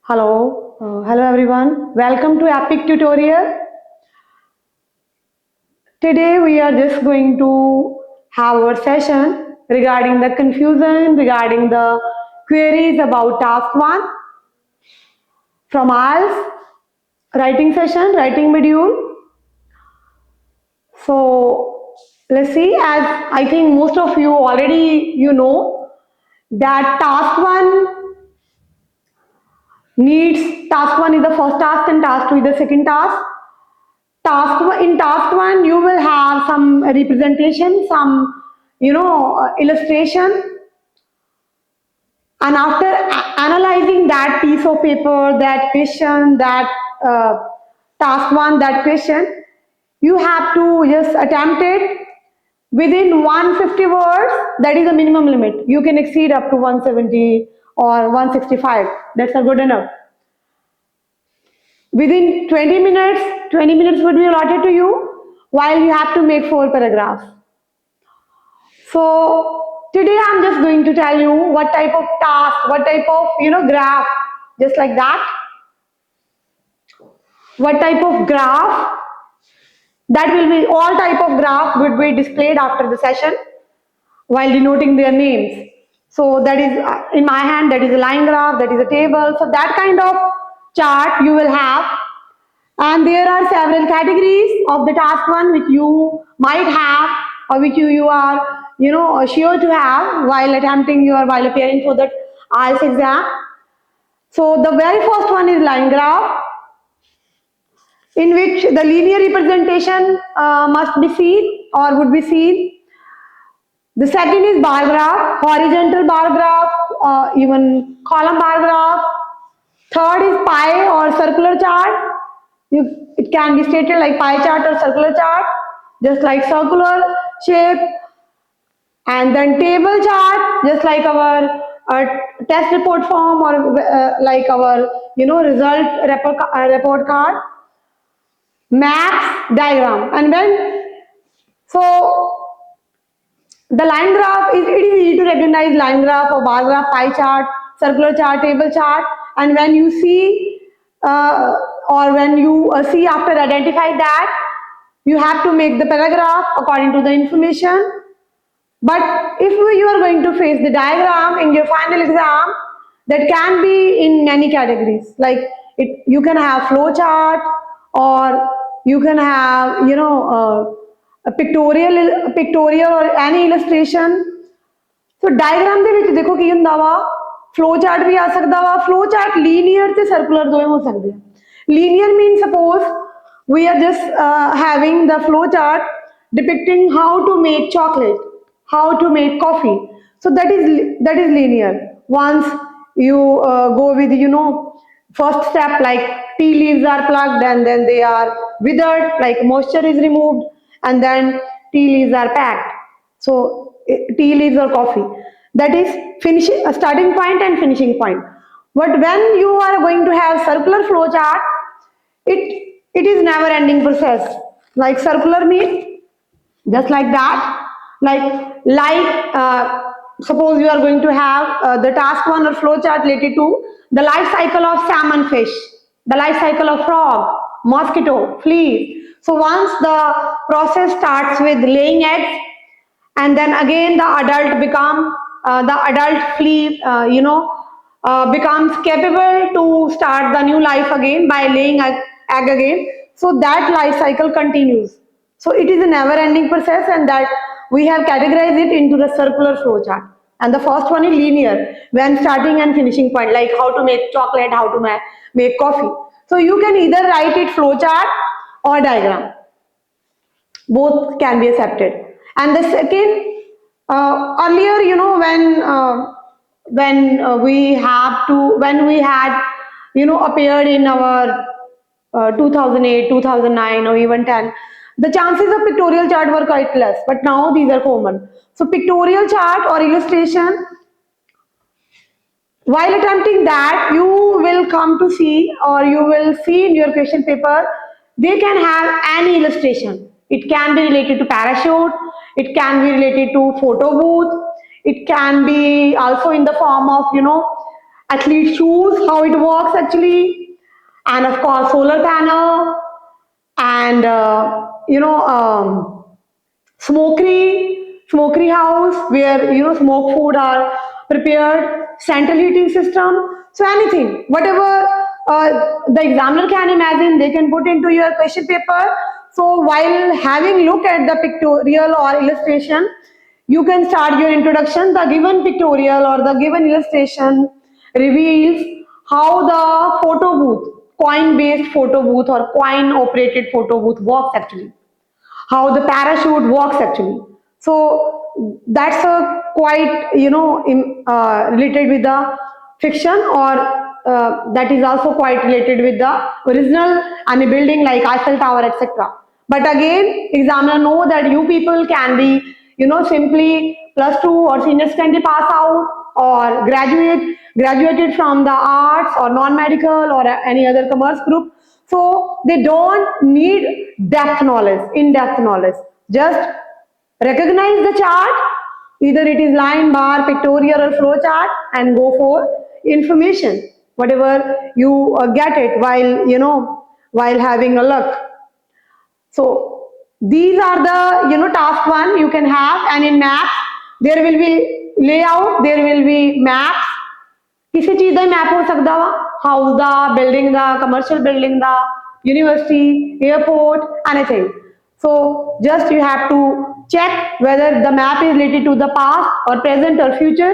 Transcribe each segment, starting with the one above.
Hello everyone. Welcome to Epic Tutorial. Today we are just going to have our session regarding the confusion regarding the queries about task 1 from IELTS writing session, writing module. So let's see, as I think most of you already know that task 1 is the first task and task 2 is the second task. In task 1 you will have some representation, some illustration, and after analyzing that piece of paper, that question, that uh, task 1, that question, you have to just attempt it within 150 words. That is the minimum limit. You can exceed up to 170 or 165. That's a good enough. Within 20 minutes would be allotted to you, while you have to make 4 paragraphs. So today I'm just going to tell you what type of task, what type of graph, just like that, what type of graph, that will be all type of graph would be displayed after the session while denoting their names. So that is in my hand, that is a line graph, that is a table. So that kind of chart you will have. And there are several categories of the task 1 which you might have, or which you are sure to have while while appearing for the IELTS exam. So the very first one is line graph, in which the linear representation must be seen or would be seen. The second is bar graph, horizontal bar graph, even column bar graph. Third is pie or circular chart. It can be stated like pie chart or circular chart, just like circular shape. And then table chart, just like our test report form, or like our result report card. Maps, diagram, and then so the line graph is, it is easy to recognize line graph or bar graph, pie chart, circular chart, table chart. And when you see or when you see after identify that, you have to make the paragraph according to the information. But if you are going to face the diagram in your final exam, that can be in many categories. Like you can have flow chart, or you can have a pictorial or any illustration. So diagram ਦੇ ਵਿੱਚ ਦੇਖੋ ਕੀ ਹੁੰਦਾ ਵਾ, flow chart ਵੀ ਆ ਸਕਦਾ ਵਾ. Flow chart linear ਤੇ circular ਦੋਵੇਂ ਹੋ ਸਕਦੇ ਆ. Linear means suppose we are just having the flow chart depicting how to make chocolate, how to make coffee. So that is linear. Once you go with first step, like tea leaves are plucked and then they are withered, like moisture is removed, and then tea leaves are packed. So tea leaves or coffee, that is finishing, a starting point and finishing point. But when you are going to have circular flow chart, it is never ending process. Like circular means just like that, suppose you are going to have the task 1 or flow chart related to the life cycle of salmon fish, the life cycle of frog, mosquito, flea. So once the process starts with laying eggs, and then again the adult flea becomes capable to start the new life again by laying egg again. So that life cycle continues. So it is a never ending process, and that we have categorized it into the circular flow chart. And the first one is linear, when starting and finishing point, like how to make chocolate, how to make coffee. So you can either write it flow chart or diagram. Both can be accepted. And the second, earlier, when we had appeared in our 2008, 2009, or even 10, the chances of pictorial chart were quite less, but now these are common. So pictorial chart or illustration, while attempting that, you will come to see, or you will see in your question paper, they can have any illustration. It can be related to parachute, it can be related to photo booth, it can be also in the form of athlete shoes, how it works actually, and of course solar panel, and smokery house where smoke food are prepared, central heating system. So anything, whatever the examiner can imagine, they can put into your question paper. So while having look at the pictorial or illustration, you can start your introduction. The given pictorial or the given illustration reveals how the photo booth, coin based photo booth or coin operated photo booth works actually, how the parachute works actually. So that's a quite related with the fiction, or that is also quite related with the original and a building like Eiffel Tower, etc. But again, examiner know that you people can be simply plus two or senior secondary pass out or graduated from the arts or non-medical or any other commerce group, so they don't need depth knowledge, in-depth knowledge. Just recognize the chart, either it is line, bar, pictorial or flow chart, and go for information, whatever you get it while having a look. So these are the task one you can have, and in maps there will be layout, there will be maps. किसी चीज ਦਾ map ਹੋ ਸਕਦਾ ਵਾ, house ਦਾ, building ਦਾ, commercial building ਦਾ, university, airport, anything. So just you have to check whether the map is related to the past or present or future,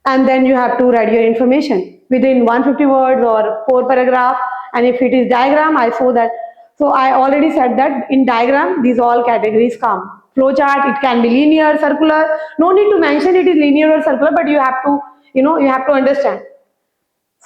and then you have to write your information within 150 words or 4 paragraph. And if it is diagram, I saw that. So I already said that in diagram these all categories come. Flow chart, it can be linear, circular. No need to mention it is linear or circular, but you have to you have to understand.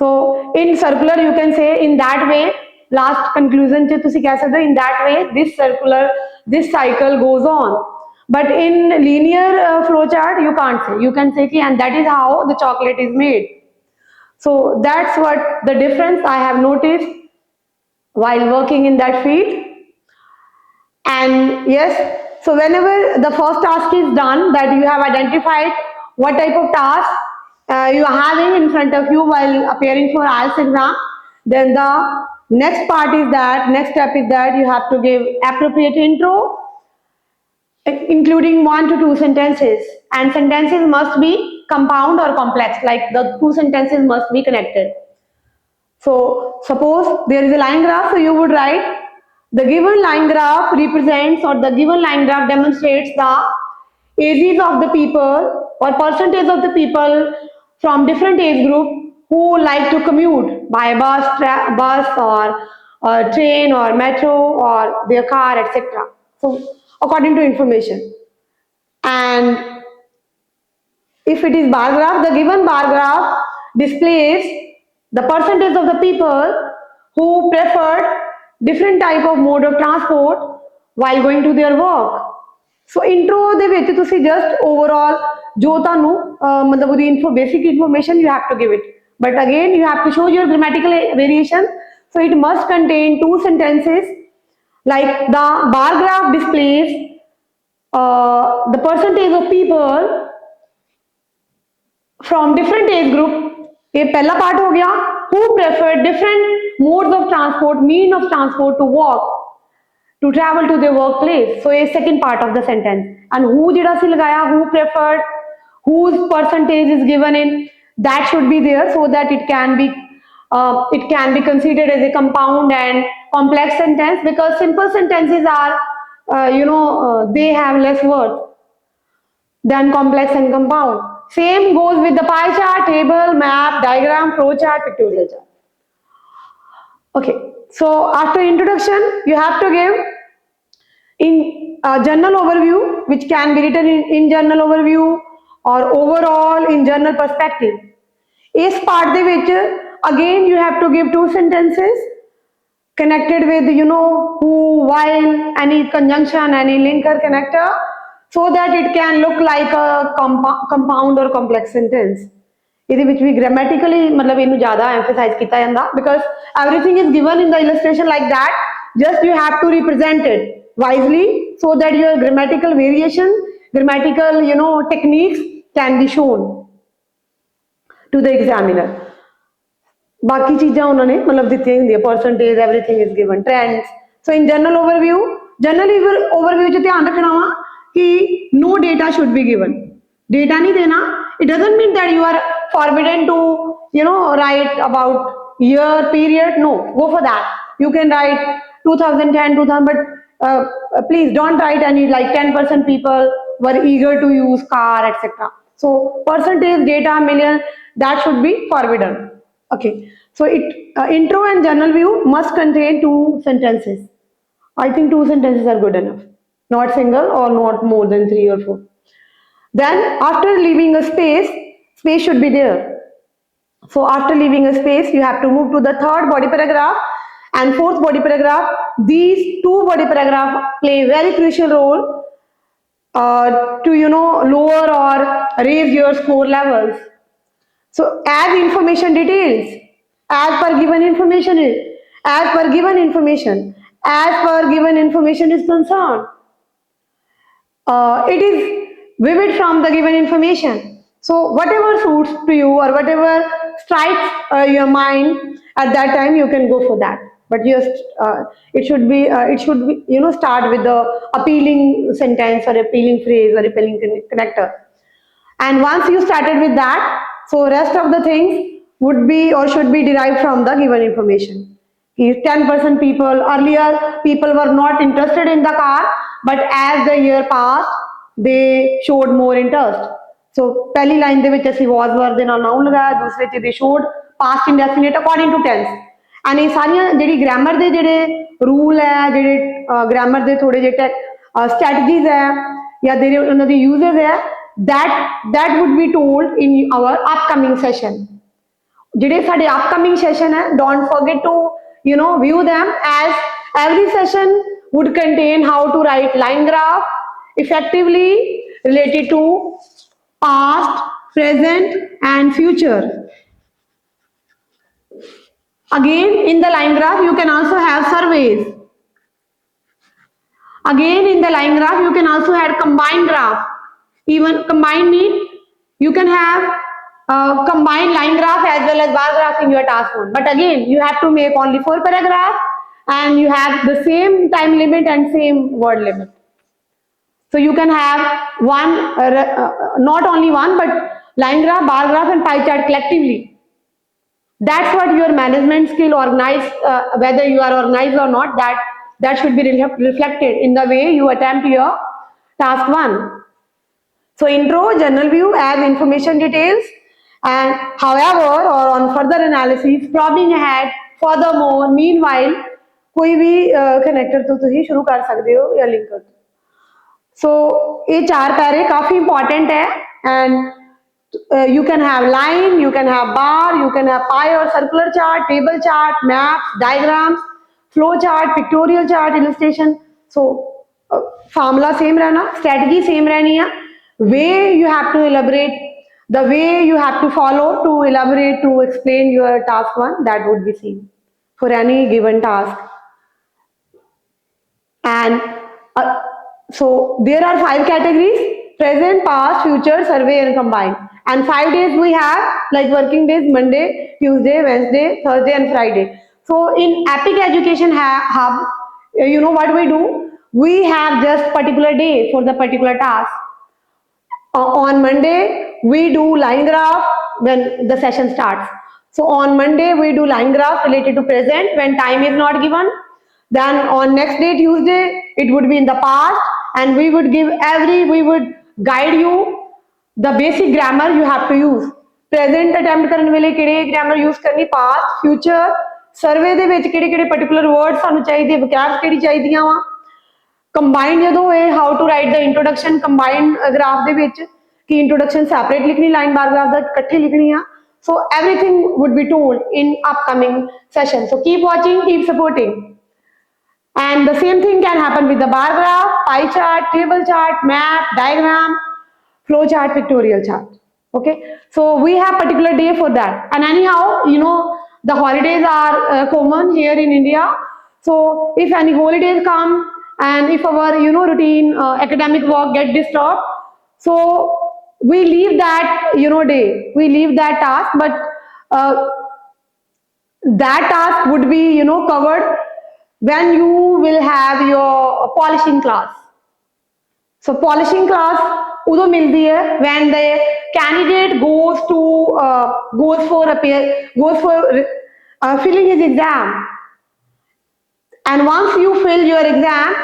So in circular you can say in that way, last conclusion ch tusi keh sakde in that way this cycle goes on. But in linear flow chart you can't say, you can say ki, and that is how the chocolate is made. So that's what the difference I have noticed while working in that field. And yes, so whenever the first task is done, that you have identified what type of task you are having in front of you while appearing for IELTS exam, then the next step is that you have to give appropriate intro, including 1 to 2 sentences, and sentences must be compound or complex, like the 2 sentences must be connected. So suppose there is a line graph, so you would write the given line graph represents, or the given line graph demonstrates the ages of the people or percentage of the people from different age group who like to commute by bus or train or metro or their car, etc. So according to information. And if it is bar graph, the given bar graph displays the percentage of the people who preferred different type of mode of transport while going to their work. So intro ਦੇ ਵਿੱਚ ਤੁਸੀਂ just overall ਜੋ ਤੁਹਾਨੂੰ ਮਤਲਬ ਉਹਦੀ basic information you have to give it. But again you have to show your grammatical variation. So it must contain 2 sentences, like the bar graph displays the percentage of people from different age group. ये पहला part हो गया, who prefer different modes of transport, mean of transport to walk, to travel to their workplace. So a second part of the sentence. And who jada si lagaya, who preferred, whose percentage is given in, that should be there, so that it can be considered as a compound and complex sentence, because simple sentences are they have less worth than complex and compound. Same goes with the pie chart, table, map, diagram, flow chart, pictorial chart. Okay, so after introduction, you have to give in a general overview, which can be written in general overview or overall in general perspective. Is part de vich, again you have to give 2 sentences connected with who, while, any conjunction, any linker connector, so that it can look like a compound or complex sentence. ਇਹਦੇ ਵਿੱਚ ਵੀ grammatically मतलब ਇਹਨੂੰ ਜ਼ਿਆਦਾ emphasize ਕੀਤਾ ਜਾਂਦਾ, because everything is given in the illustration like that. Just you have to represent it wisely so that your grammatical variation, grammatical techniques can be shown to the examiner. बाकी चीज़ां उन्होंने मतलब दित्तियां होंदियां, percentage everything is given, trends. So in general overview च ध्यान रखना वा कि no data should be given. Data नहीं देना. It doesn't mean that you are forbidden to write about year period. No, go for that. You can write 2010 2000, but please don't write any like 10% people were eager to use car, etc. So percentage, data, million, that should be forbidden. Okay, so intro and general view must contain 2 sentences. I think 2 sentences are good enough, not single or not more than 3 or 4. Then after leaving a space should be there. So after leaving a space, you have to move to the third body paragraph and fourth body paragraph. These two body paragraphs play a very crucial role to lower or raise your score levels. So as information details, as per given information is, as per given information, as per given information is concerned, it is vivid from the given information. So whatever suits to you or whatever strikes your mind at that time, you can go for that. But just it should be start with the appealing sentence or appealing phrase or appealing connector. And once you started with that, so rest of the things would be or should be derived from the given information. 10% people, earlier people were not interested in the car, but as the year passed, they showed more interest. So पहली line दे विच ਅਸੀਂ was were ਦੇ ਨਾਲ noun ਲਗਾਇਆ, ਦੂਸਰੇ ਚ they showed past indefinite according to tense. And ਇਹ ਸਾਰੀਆਂ ਜਿਹੜੀ ਗ੍ਰਾਮਰ ਦੇ ਜਿਹੜੇ ਰੂਲ ਹੈ, ਜਿਹੜੇ ਗ੍ਰਾਮਰ ਦੇ ਥੋੜੇ ਜਿਹੇ ਸਟ੍ਰੈਟਜੀਜ਼ ਹੈ ਜਾਂ ਜਿਹੜੇ ਉਹਨਾਂ ਦੀ ਯੂਜ਼ਸ ਹੈ, that would be told in our upcoming session. ਜਿਹੜੇ ਸਾਡੇ upcoming session ਹੈ, don't forget to view them, as every session would contain how to write line graph effectively related to past, present and future. Again, in the line graph you can also have surveys. Again, in the line graph you can also have combined graph. Even combined mean you can have combined line graph as well as bar graph in your task 1. But again, you have to make only 4 paragraphs and you have the same time limit and same word limit. So you can have one, not only one, but line graph, bar graph and pie chart collectively. That's what your management skill, organized, whether you are organized or not, that should be reflected in the way you attempt your task 1. So intro, general view as information details, and however or on further analysis, probably ahead, furthermore, meanwhile, कोई भी connector तो तुसी शुरू कर सकते हो या link कर दो. So ये 4 पैरे काफी important है, and you can have line, you can have bar, you can have pie or circular chart, table chart, maps, diagrams, flow chart, pictorial chart, illustration. So formula same रहना, strategy same रहनी है, way you have to elaborate, the way you have to follow to elaborate to explain your task 1, that would be same for any given task. And so there are 5 categories: present, past, future, survey and combined. And 5 days we have like working days: Monday, Tuesday, Wednesday, Thursday and Friday. So in Epic Education Hub, what we do? We have just particular day for the particular task. On Monday, we do line graph when the session starts. So on Monday, we do line graph related to present when time is not given. Then on next day, Tuesday, it would be in the past, and we would guide you the basic grammar you have to use. Present attempt ਕਰਨ ਵੇਲੇ ਕਿਹੜੇ grammar use ਕਰਨੀ, past, future, survey ਦੇ ਵਿੱਚ ਕਿਹੜੇ particular words ਸਾਨੂੰ ਚਾਹੀਦੇ, vocabs ਕਿਹੜੀ ਚਾਹੀਦੀਆਂ ਵਾ. Combined ਜਦੋਂ ਹੋਏ, how to write the introduction combined graph ਦੇ ਵਿੱਚ ਕਿ introduction separate ਲਿਖਣੀ, line bar graph ਦਾ ਇਕੱਠੀ ਲਿਖਣੀ ਆ. So everything would be told in upcoming session. So keep watching, keep supporting. And the same thing can happen with the bar graph, pie chart, table chart, map, diagram, flow chart, pictorial chart. Okay, so we have particular day for that. And anyhow, the holidays are common here in India. So if any holidays come and if our routine academic work get disturbed, so we leave that day, we leave that task. But that task would be, covered when you will have your polishing class. So polishing class udo mildi hai when the candidate goes for filling his exam, and once you fill your exam,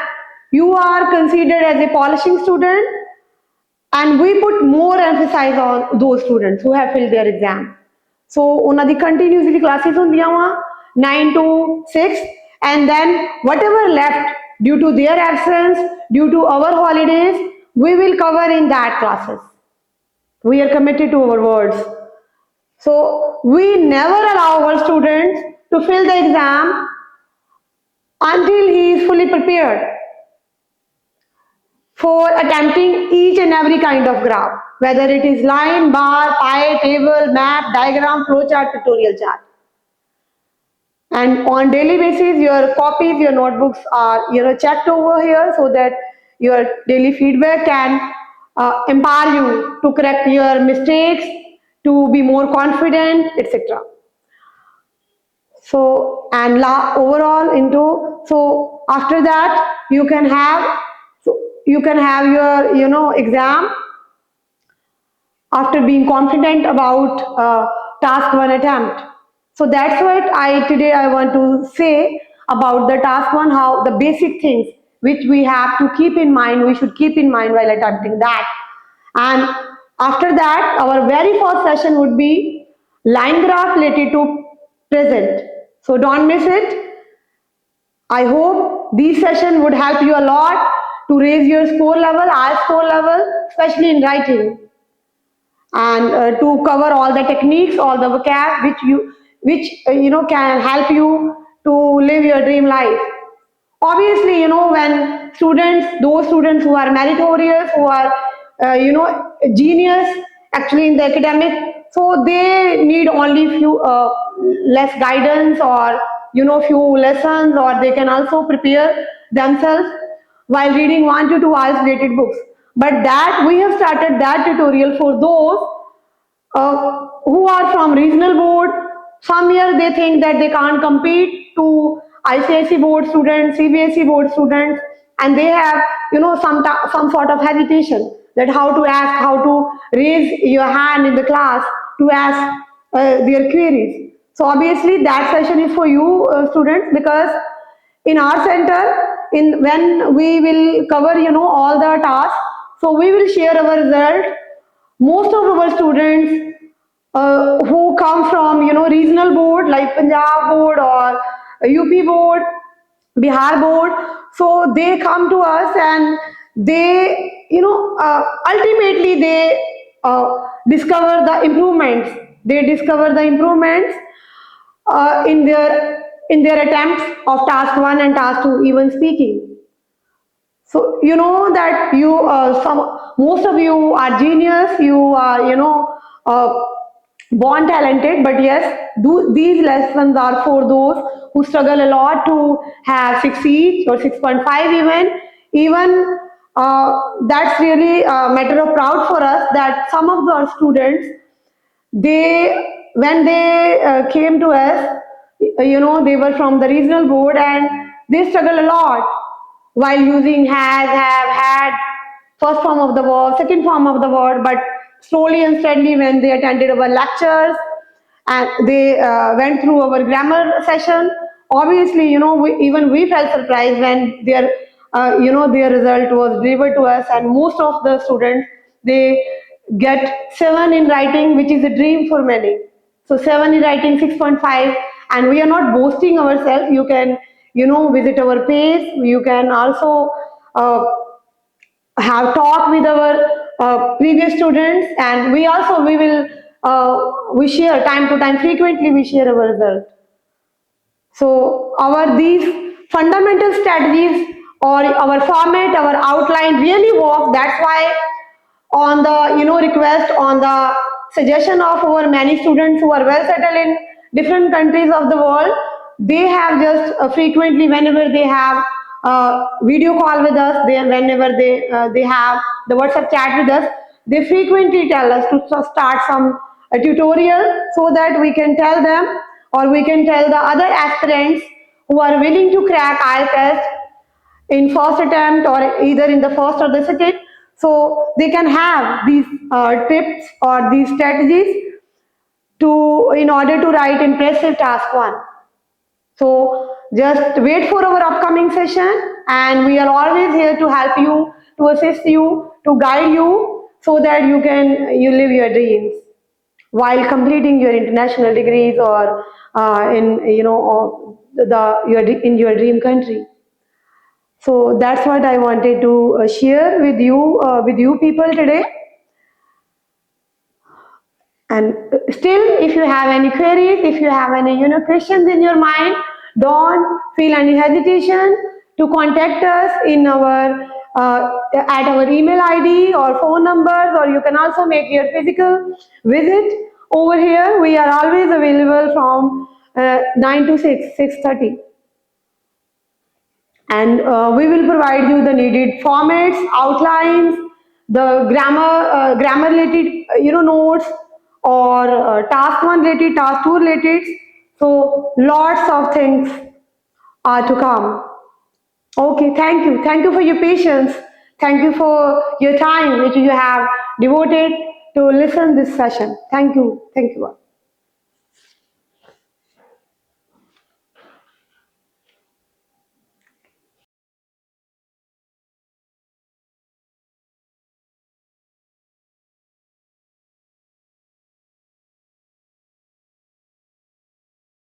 you are considered as a polishing student, and we put more emphasis on those students who have filled their exam. So ਉਹਨਾਂ ਦੀ continuously classes ਹੁੰਦੀਆਂ ਵਾ 9 to 6, and then whatever left due to their absence, due to our holidays, we will cover in that classes. We are committed to our words. So we never allow our students to fill the exam until he is fully prepared for attempting each and every kind of graph, whether it is line, bar, pie, table, map, diagram, flowchart, tutorial chart. And on daily basis, your copies, your notebooks are checked over here so that your daily feedback can empower you to correct your mistakes, to be more confident, etc. So and overall into, so after that you can have, your exam after being confident about task one attempt. So that's what today I want to say about the task one, how the basic things which we have to keep in mind, we should keep in mind while attempting that. And after that, our very first session would be line graph related to present. So don't miss it. I hope this session would help you a lot to raise your score level, IELTS score level, especially in writing, and to cover all the techniques, all the vocab which can help you to live your dream life. Obviously, when those students who are meritorious, who are genius actually in the academic, so they need only few less guidance, or few lessons, or they can also prepare themselves while reading 1 to 2 hours related books. But that we have started that tutorial for those who are from regional board. Some year they think that they can't compete to ICSE board students, CBSE board students, and they have some sort of hesitation that how to ask, how to raise your hand in the class to ask their queries. So obviously that session is for you students, because in our center, in when we will cover all the tasks, so we will share our result. Most of our students who come from regional board like Punjab board or UP board, Bihar board, so they come to us, and they ultimately they discover the improvements. They discover the improvements in their attempts of task one and task two, even speaking. So you know that most of you are genius. You are born talented, but yes, these lessons are for those who struggle a lot to have 6 or 6.5 even. Even that's really a matter of proud for us that some of our students, they when they came to us, they were from the regional board, and they struggle a lot while using has, have, had, first form of the verb, second form of the word. But slowly and steadily, when they attended our lectures and they went through our grammar session, obviously, even we felt surprised when their result was delivered to us, and most of the students, they get 7 in writing, which is a dream for many. So 7 in writing, 6.5, and we are not boasting ourselves. You can visit our page. You can also have talk with our previous students, and we share time to time, frequently we share our result. So our these fundamental strategies, or our format, our outline really work. That's why on the request, on the suggestion of our many students who are well settled in different countries of the world, they have just frequently, whenever they have video call with us, whenever they have the WhatsApp chat with us, they frequently tell us to start some tutorial, so that we can tell them, or we can tell the other aspirants who are willing to crack IELTS test in first attempt or either in the first or the second, so they can have these tips or these strategies to in order to write impressive task one. So just wait for our upcoming session, and we are always here to help you, to assist you, to guide you, so that you live your dreams while completing your international degrees or in or in your dream country. So that's what I wanted to share with you people today. And still, if you have any queries, if you have any questions in your mind, don't feel any hesitation to contact us in our at our email ID or phone numbers, or you can also make your physical visit over here. We are always available from 9 to 6:30, and we will provide you the needed formats, outlines, the grammar related notes, or task one related, task two related. So lots of things are to come. Okay, thank you for your patience, thank you for your time which you have devoted to listen this session. Thank you all.